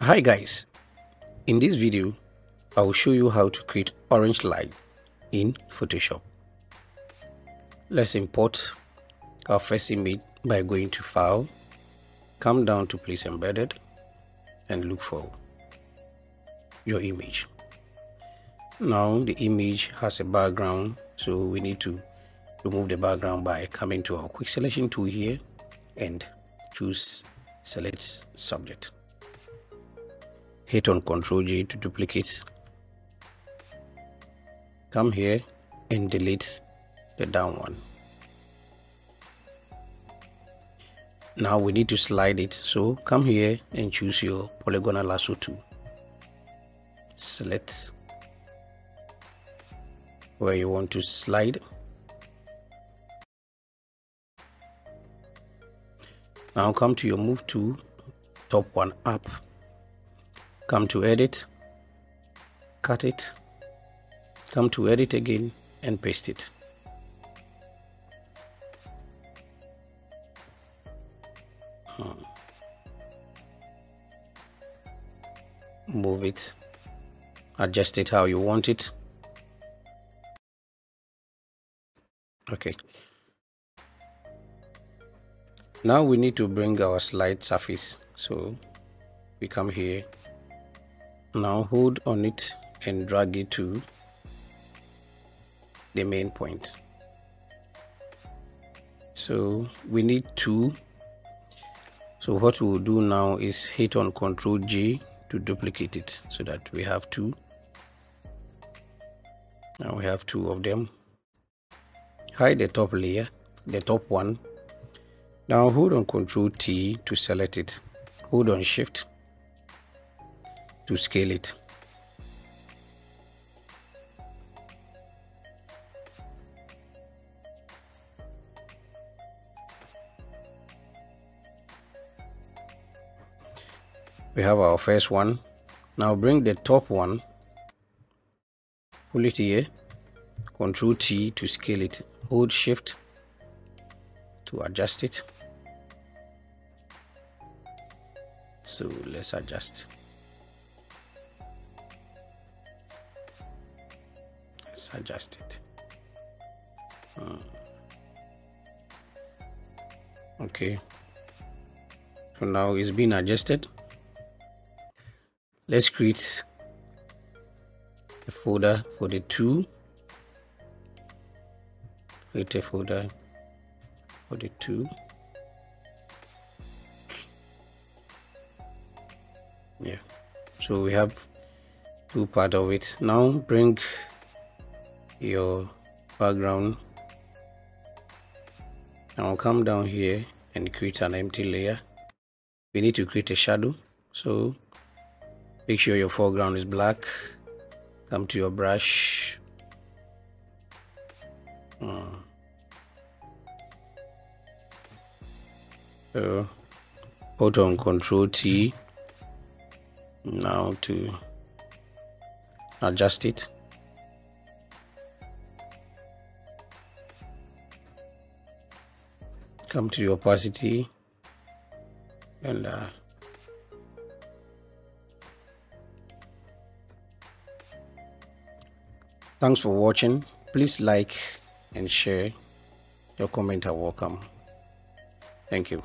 Hi guys, in this video I will show you how to create orange light in Photoshop. Let's import our first image by going to File, come down to Place Embedded and look for your image. Now the image has a background, so we need to remove the background by coming to our quick selection tool here and choose Select Subject. Hit on Ctrl J to duplicate. Come here and delete the down one. Now we need to slide it, so come here and choose your polygonal lasso tool. Select where you want to slide. Now come to your move tool, top one up. Come to edit, cut it, come to edit again and paste it. Move it, adjust it how you want it. Okay. Now we need to bring our slide surface, so we come here. Now hold on it and drag it to the main point. So we need two. So what we'll do now is hit on Ctrl J to duplicate it so that we have two. Now we have two of them. Hide the top layer, the top one. Now hold on Ctrl T to select it. Hold on Shift to scale it. We have our first one. Now bring the top one, pull it here, Ctrl T to scale it, hold Shift to adjust it. So let's adjust. Let's adjust it. Okay. So now it's been adjusted. Let's create a folder for the two. Create a folder for the two. Yeah, so we have two part of it. Now bring your background. Now come down here and create an empty layer. We need to create a shadow, so make sure your foreground is black. Come to your brush. So hold on Ctrl T now to adjust it. Come to the opacity and thanks for watching. Please like and share. Your comments are welcome. Thank you.